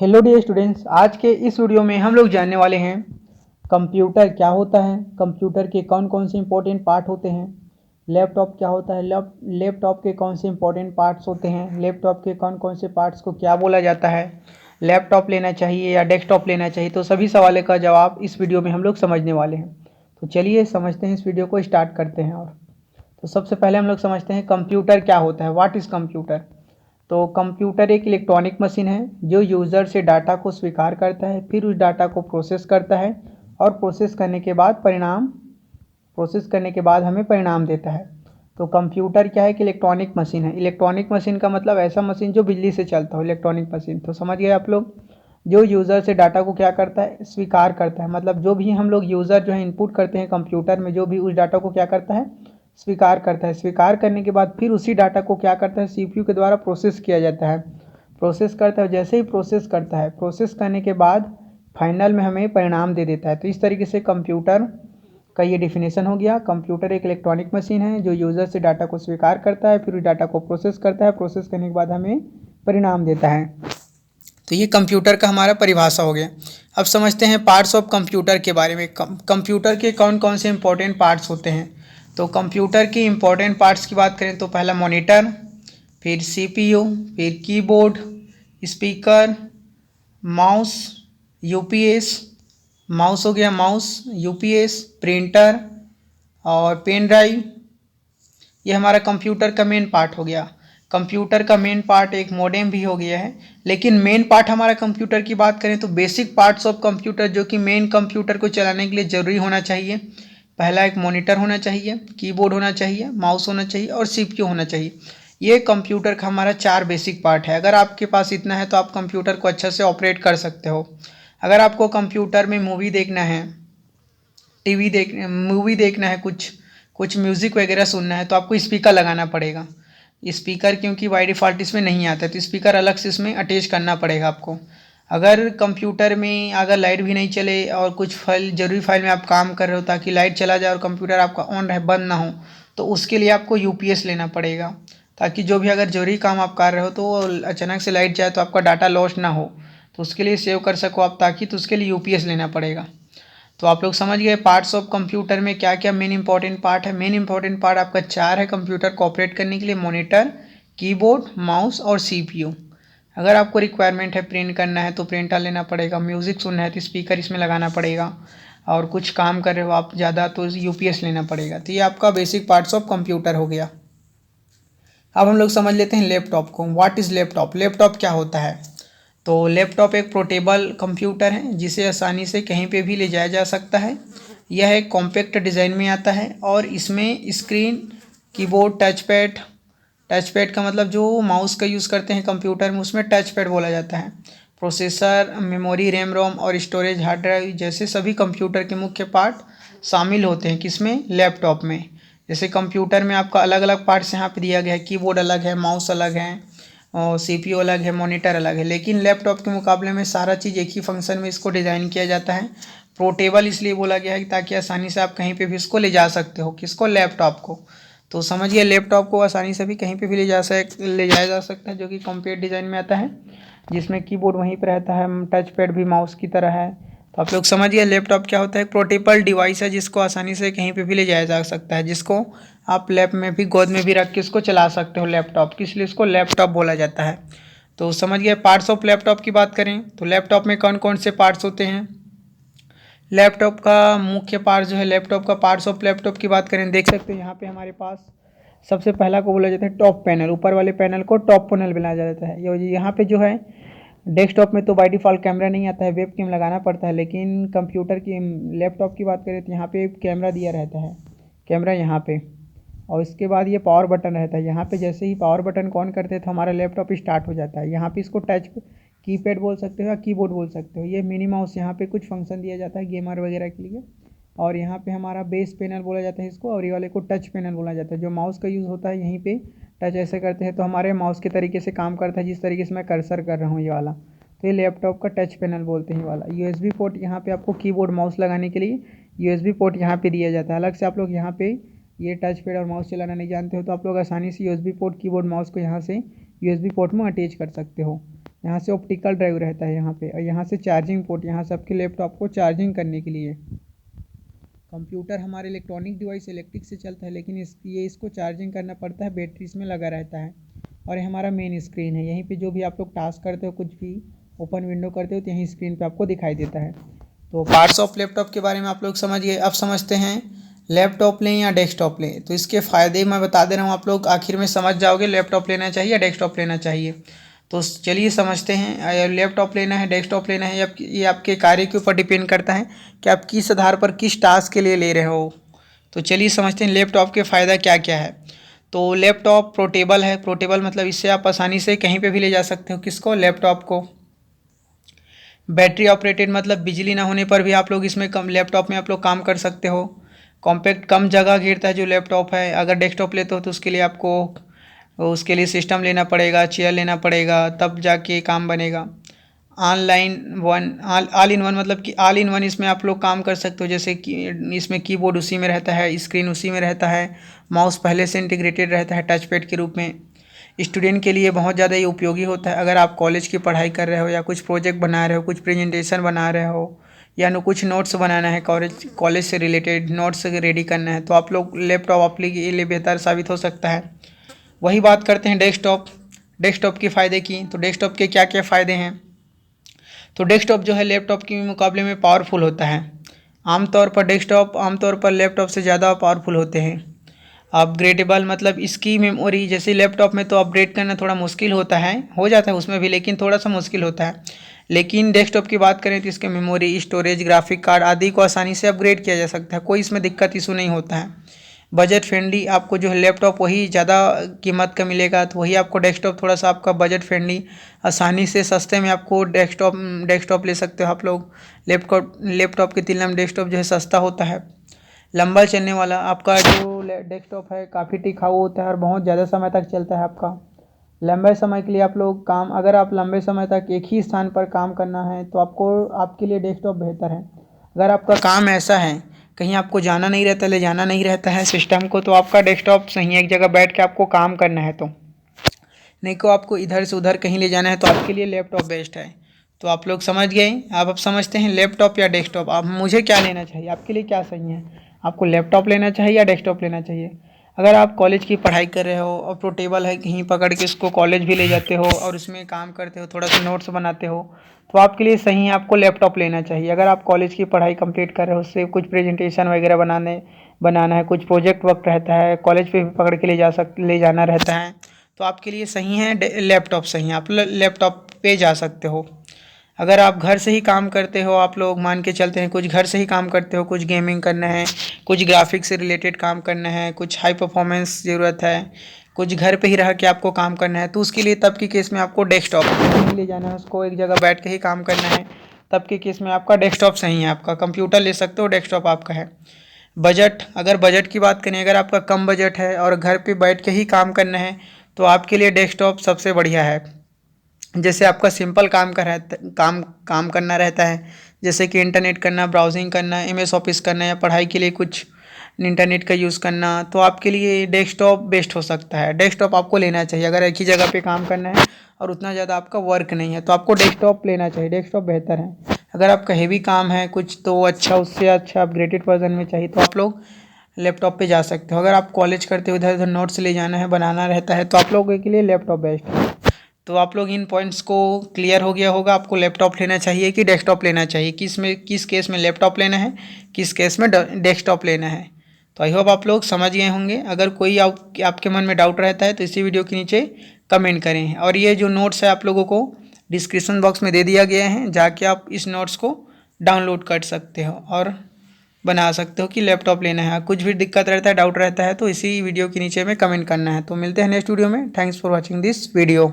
Hello dear students, आज के इस वीडियो में हम लोग जानने वाले हैं कंप्यूटर क्या होता है, कंप्यूटर के कौन कौन से इंपॉर्टेंट पार्ट होते हैं, लैपटॉप क्या होता है, लैपटॉप के कौन से इंपॉर्टेंट पार्ट्स होते हैं, लैपटॉप के कौन कौन से पार्ट्स को क्या बोला जाता है, लैपटॉप लेना चाहिए या डेस्कटॉप लेना चाहिए। तो सभी सवालों का जवाब इस वीडियो में हम लोग समझने वाले हैं। तो चलिए समझते हैं, इस वीडियो को स्टार्ट करते हैं। और तो सबसे पहले हम लोग समझते हैं कंप्यूटर क्या होता है, व्हाट इज़ कंप्यूटर। तो कंप्यूटर एक इलेक्ट्रॉनिक मशीन है जो यूज़र से डाटा को स्वीकार करता है, फिर उस डाटा को प्रोसेस करता है और प्रोसेस करने के बाद हमें परिणाम देता है। तो कंप्यूटर क्या है कि इलेक्ट्रॉनिक मशीन है। इलेक्ट्रॉनिक मशीन का मतलब ऐसा मशीन जो बिजली से चलता हो, इलेक्ट्रॉनिक मशीन। तो समझ गए आप लोग। जो यूज़र से डाटा को क्या करता है, स्वीकार करता है। मतलब जो भी हम लोग यूज़र जो है इनपुट करते हैं कंप्यूटर में, जो भी उस डाटा को क्या करता है, स्वीकार करता है। स्वीकार करने के बाद फिर उसी डाटा को क्या करता है, सीपीयू के द्वारा प्रोसेस किया जाता है। प्रोसेस करता है, जैसे ही प्रोसेस करता है, प्रोसेस करने के बाद फाइनल में हमें परिणाम दे देता है। तो इस तरीके से कंप्यूटर का ये डिफिनेशन हो गया। कंप्यूटर एक इलेक्ट्रॉनिक मशीन है जो यूज़र से डाटा को स्वीकार करता है, फिर उस डाटा को प्रोसेस करता है, प्रोसेस करने के बाद हमें परिणाम देता है। तो ये कंप्यूटर का हमारा परिभाषा हो गया। अब समझते हैं पार्ट्स ऑफ कंप्यूटर के बारे में। कंप्यूटर के कौन कौन से इंपॉर्टेंट पार्ट्स होते हैं। तो कंप्यूटर की इंपॉर्टेंट पार्ट्स की बात करें तो पहला मॉनिटर, फिर सीपीयू, फिर keyboard, speaker, mouse, UPS, mouse हो गया, माउस, यूपीएस, प्रिंटर और पेन ड्राइव। ये हमारा कंप्यूटर का मेन पार्ट हो गया। कंप्यूटर का मेन पार्ट एक मॉडेम भी हो गया है। लेकिन मेन पार्ट हमारा कंप्यूटर की बात करें तो बेसिक पार्ट्स ऑफ कंप्यूटर जो कि मेन कंप्यूटर को चलाने के लिए ज़रूरी होना चाहिए। पहला एक मॉनिटर होना चाहिए, कीबोर्ड होना चाहिए, माउस होना चाहिए और सीपीयू होना चाहिए। ये कंप्यूटर का हमारा 4 बेसिक पार्ट है। अगर आपके पास इतना है तो आप कंप्यूटर को अच्छे से ऑपरेट कर सकते हो। अगर आपको कंप्यूटर में मूवी देखना है, मूवी देखना है, कुछ म्यूज़िक वगैरह सुनना है, तो आपको स्पीकर लगाना पड़ेगा। स्पीकर क्योंकि बाय डिफ़ॉल्ट इसमें नहीं आता है, तो स्पीकर अलग से इसमें अटैच करना पड़ेगा आपको। अगर कंप्यूटर में अगर लाइट भी नहीं चले और कुछ फाइल, ज़रूरी फाइल में आप काम कर रहे हो, ताकि लाइट चला जाए और कंप्यूटर आपका ऑन रहे, बंद ना हो, तो उसके लिए आपको यूपीएस लेना पड़ेगा। ताकि जो भी अगर ज़रूरी काम आप कर रहे हो तो अचानक से लाइट जाए तो आपका डाटा लॉस ना हो, तो उसके लिए सेव कर सको आप, ताकि तो उसके लिए यूपीएस लेना पड़ेगा। तो आप लोग समझ गए पार्ट्स ऑफ कंप्यूटर में क्या क्या मेन इंपॉर्टेंट पार्ट है। मेन इंपॉर्टेंट पार्ट आपका 4 है कंप्यूटर को ऑपरेट करने के लिए: मॉनिटर, कीबोर्ड, माउस और सीपीयू। अगर आपको रिक्वायरमेंट है प्रिंट करना है तो प्रिंटर लेना पड़ेगा, म्यूज़िक सुनना है तो स्पीकर इसमें लगाना पड़ेगा, और कुछ काम कर रहे हो आप ज़्यादा तो यूपीएस लेना पड़ेगा। तो ये आपका बेसिक पार्ट्स ऑफ कंप्यूटर हो गया। अब हम लोग समझ लेते हैं लैपटॉप को। व्हाट इज़ लैपटॉप, लैपटॉप क्या होता है। तो लैपटॉप एक पोर्टेबल कंप्यूटर है जिसे आसानी से कहीं पे भी ले जाया जा सकता है। यह एक कॉम्पैक्ट डिज़ाइन में आता है और इसमें स्क्रीन, कीबोर्ड, टच पैड का मतलब जो माउस का यूज़ करते हैं कंप्यूटर में, उसमें टच पैड बोला जाता है। प्रोसेसर, मेमोरी, रैम रोम और स्टोरेज, हार्ड ड्राइव जैसे सभी कंप्यूटर के मुख्य पार्ट शामिल होते हैं किसमें, लैपटॉप में। जैसे कंप्यूटर में आपका अलग अलग पार्ट्स यहाँ पे दिया गया है, कीबोर्ड अलग है, माउस अलग है और सीपीयू अलग है, मॉनिटर अलग है। लेकिन लैपटॉप के मुकाबले में सारा चीज़ एक ही फंक्शन में इसको डिज़ाइन किया जाता है। पोर्टेबल इसलिए बोला गया है ताकि आसानी से आप कहीं पे भी इसको ले जा सकते हो, किसको, लैपटॉप को। तो समझिए लैपटॉप को आसानी से भी कहीं पे भी ले जाया जा सकता है, जो कि कॉम्पैक्ट डिज़ाइन में आता है, जिसमें कीबोर्ड वहीं पर रहता है, टच पैड भी माउस की तरह है। तो आप लोग समझिए लैपटॉप क्या होता है। एक पोर्टेबल डिवाइस है जिसको आसानी से कहीं पे भी ले जाया जा सकता है, जिसको आप लैप में भी, गोद में भी रख के इसको चला सकते हो लैपटॉप की, इसलिए इसको लैपटॉप बोला जाता है। तो समझ गए। पार्ट्स ऑफ लैपटॉप की बात करें तो लैपटॉप में कौन कौन से पार्ट्स होते हैं। लैपटॉप का मुख्य पार्ट जो है, लैपटॉप का पार्ट्स ऑफ लैपटॉप की बात करें, देख सकते हैं यहाँ पे हमारे पास सबसे पहला को बोला जाता है टॉप पैनल। ऊपर वाले पैनल को टॉप पैनल बनाया जाता है। यहाँ पे जो है डेस्कटॉप में तो बाय डिफ़ॉल्ट कैमरा नहीं आता है, वेब कैम लगाना पड़ता है। लेकिन कंप्यूटर की, लैपटॉप की बात करें तो यहाँ पे कैमरा दिया रहता है, कैमरा यहाँ पे, और इसके बाद ये पावर बटन रहता है। यहाँ पे जैसे ही पावर बटन को ऑन करते हैं तो हमारा लैपटॉप स्टार्ट हो जाता है। यहाँ पे इसको टच कीपैड बोल सकते हो या कीबोर्ड बोल सकते हो। ये मिनी माउस, यहाँ पे कुछ फंक्शन दिया जाता है गेमर वगैरह के लिए। और यहाँ पे हमारा बेस पैनल बोला जाता है इसको, और ये वाले को टच पैनल बोला जाता है। जो माउस का यूज़ होता है यहीं पे टच ऐसे करते हैं तो हमारे माउस के तरीके से काम करता है, जिस तरीके से मैं कर्सर कर रहा हूँ ये वाला। तो ये लैपटॉप का टच पैनल बोलते हैं ये वाला। यूएसबी पोर्ट यहाँ पे आपको कीबोर्ड माउस लगाने के लिए यूएसबी पोर्ट यहाँ पे दिया जाता है। अलग से आप लोग यहाँ पे ये टच पैड और माउस चलाना नहीं जानते हो तो आप लोग आसानी से यूएसबी पोर्ट, कीबोर्ड, माउस को यहाँ से यूएसबी पोर्ट में अटैच कर सकते हो। यहाँ से ऑप्टिकल ड्राइव रहता है यहाँ पे, और यहाँ से चार्जिंग पोर्ट, यहाँ से आपके लैपटॉप को चार्जिंग करने के लिए। कंप्यूटर हमारे इलेक्ट्रॉनिक डिवाइस इलेक्ट्रिक से चलता है, लेकिन इसको चार्जिंग करना पड़ता है, बैटरी इसमें लगा रहता है। और ये हमारा मेन स्क्रीन है, यहीं पे जो भी आप लोग टास्क करते हो, कुछ भी ओपन विंडो करते हो तो यहीं स्क्रीन पे आपको दिखाई देता है। तो पार्ट्स ऑफ लैपटॉप के बारे में आप लोग समझ गए। अब समझते हैं लैपटॉप लें या डेस्कटॉप लें। तो इसके फ़ायदे मैं बता दे रहा हूँ, आप लोग आखिर में समझ जाओगे लैपटॉप लेना चाहिए या डेस्कटॉप लेना चाहिए। तो चलिए समझते हैं, लैपटॉप लेना है डेस्कटॉप लेना है, ये आपके कार्य के ऊपर डिपेंड करता है कि आप किस आधार पर किस टास्क के लिए ले रहे हो। तो चलिए समझते हैं लैपटॉप के फ़ायदा क्या क्या है। तो लैपटॉप पोर्टेबल है। पोर्टेबल मतलब इससे आप आसानी से कहीं पे भी ले जा सकते हो, किसको, लैपटॉप को। बैटरी ऑपरेटेड मतलब बिजली ना होने पर भी आप लोग इसमें लैपटॉप में आप लोग काम कर सकते हो। कॉम्पैक्ट, कम जगह घेरता है जो लैपटॉप है। अगर डेस्कटॉप लेते हो तो उसके लिए सिस्टम लेना पड़ेगा, चेयर लेना पड़ेगा, तब जाके काम बनेगा। ऑल इन वन मतलब कि ऑल इन वन इसमें आप लोग काम कर सकते हो, जैसे कि इसमें कीबोर्ड उसी में रहता है, स्क्रीन उसी में रहता है, माउस पहले से इंटीग्रेटेड रहता है टच पैड के रूप में। स्टूडेंट के लिए बहुत ज़्यादा ये उपयोगी होता है। अगर आप कॉलेज की पढ़ाई कर रहे हो या कुछ प्रोजेक्ट बना रहे हो, कुछ प्रेजेंटेशन बना रहे हो, या कुछ नोट्स बनाना है, कॉलेज से रिलेटेड नोट्स रेडी करना है, तो आप लोग लैपटॉप आपके लिए बेहतर साबित हो सकता है। वही बात करते हैं डेस्कटॉप के फ़ायदे की। तो डेस्कटॉप के क्या क्या फ़ायदे हैं। तो डेस्कटॉप जो है लैपटॉप के मुकाबले में पावरफुल होता है। आमतौर पर लैपटॉप से ज़्यादा पावरफुल होते हैं। अपग्रेडेबल मतलब इसकी मेमोरी, जैसे लैपटॉप में तो अपग्रेड करना थोड़ा मुश्किल होता है, हो जाता है उसमें भी, लेकिन थोड़ा सा मुश्किल होता है। लेकिन डेस्कटॉप की बात करें तो इसके मेमोरी, स्टोरेज, ग्राफिक कार्ड आदि को आसानी से अपग्रेड किया जा सकता है, कोई इसमें दिक्कत इशू नहीं होता है। बजट फ्रेंडली, आपको जो है लैपटॉप वही ज़्यादा कीमत का मिलेगा, तो वही आपको डेस्कटॉप थोड़ा सा आपका बजट फ्रेंडली, आसानी से सस्ते में आपको डेस्कटॉप ले सकते हो आप लोग। लैपटॉप की तुलना में डेस्कटॉप जो है सस्ता होता है। लंबा चलने वाला, आपका जो डेस्कटॉप है काफ़ी टिकाऊ होता है और बहुत ज़्यादा समय तक चलता है आपका। लंबे समय के लिए आप लोग अगर आप लंबे समय तक एक ही स्थान पर काम करना है तो आपके लिए डेस्कटॉप बेहतर है। अगर आपका काम ऐसा है कहीं आपको जाना नहीं रहता, ले जाना नहीं रहता है सिस्टम को, तो आपका डेस्कटॉप सही है, एक जगह बैठ के आपको काम करना है तो। नहीं को आपको इधर से उधर कहीं ले जाना है तो आपके लिए लैपटॉप बेस्ट है। तो आप लोग समझ गए। अब समझते हैं लैपटॉप या डेस्कटॉप। अब मुझे क्या लेना चाहिए, आपके लिए क्या सही है, आपको लैपटॉप लेना चाहिए या डेस्कटॉप लेना चाहिए। अगर आप कॉलेज की पढ़ाई कर रहे हो और पोर्टेबल है, कहीं पकड़ के इसको कॉलेज भी ले जाते हो और उसमें काम करते हो, थोड़ा सा नोट्स बनाते हो, तो आपके लिए सही है, आपको लैपटॉप लेना चाहिए। अगर आप कॉलेज की पढ़ाई कंप्लीट कर रहे हो, उससे कुछ प्रेजेंटेशन वगैरह बनाना है, कुछ प्रोजेक्ट वर्क रहता है, कॉलेज पे भी पकड़ के ले जाना रहता है, तो आपके लिए सही है लैपटॉप सही है, आप लैपटॉप पे जा सकते हो। अगर आप घर से ही काम करते हो, आप लोग मान के चलते हैं कुछ घर से ही काम करते हो, कुछ गेमिंग करना है, कुछ ग्राफिक्स से रिलेटेड काम करना है, कुछ हाई परफॉर्मेंस ज़रूरत है, कुछ घर पे ही रह के आपको काम करना है, तो उसके लिए तब के केस में आपको डेस्कटॉप नहीं ले जाना है, उसको एक जगह बैठ के ही काम करना है, तब के केस में आपका डेस्कटॉप सही है। आपका कंप्यूटर ले सकते हो, डेस्कटॉप आपका है। बजट, अगर बजट की बात करें, अगर आपका कम बजट है और घर पे बैठ के ही काम करना है तो आपके लिए डेस्कटॉप सबसे बढ़िया है। जैसे आपका सिंपल काम करना रहता है, जैसे कि इंटरनेट करना, ब्राउजिंग करना, एमएस ऑफिस करना, या पढ़ाई के लिए कुछ इंटरनेट का यूज़ करना, तो आपके लिए डेस्कटॉप बेस्ट हो सकता है। डेस्कटॉप आपको लेना चाहिए अगर एक ही जगह पे काम करना है और उतना ज़्यादा आपका वर्क नहीं है, तो आपको डेस्कटॉप लेना चाहिए, डेस्कटॉप बेहतर है। अगर आपका हेवी काम है कुछ, तो अच्छा, उससे अच्छा अपग्रेडेड वर्जन में चाहिए तो आप लोग लैपटॉप पे जा सकते हो। अगर आप कॉलेज करते हो, इधर उधर नोट्स ले जाना है, बनाना रहता है, तो आप लोगों के लिए लैपटॉप बेस्ट है। तो आप लोग इन पॉइंट्स को क्लियर हो गया होगा, आपको लैपटॉप लेना चाहिए कि डेस्कटॉप लेना चाहिए, किस केस में लैपटॉप लेना है, किस केस में डेस्कटॉप लेना है। तो आई होप आप लोग समझ गए होंगे। अगर कोई आपके मन में डाउट रहता है तो इसी वीडियो के नीचे कमेंट करें, और ये जो नोट्स है आप लोगों को डिस्क्रिप्शन बॉक्स में दे दिया गया है, जाके आप इस नोट्स को डाउनलोड कर सकते हो और बना सकते हो कि लैपटॉप लेना है। कुछ भी दिक्कत रहता है, डाउट रहता है, तो इसी वीडियो के नीचे में कमेंट करना है। तो मिलते हैं नेक्स्ट वीडियो में। Thanks for watching this video.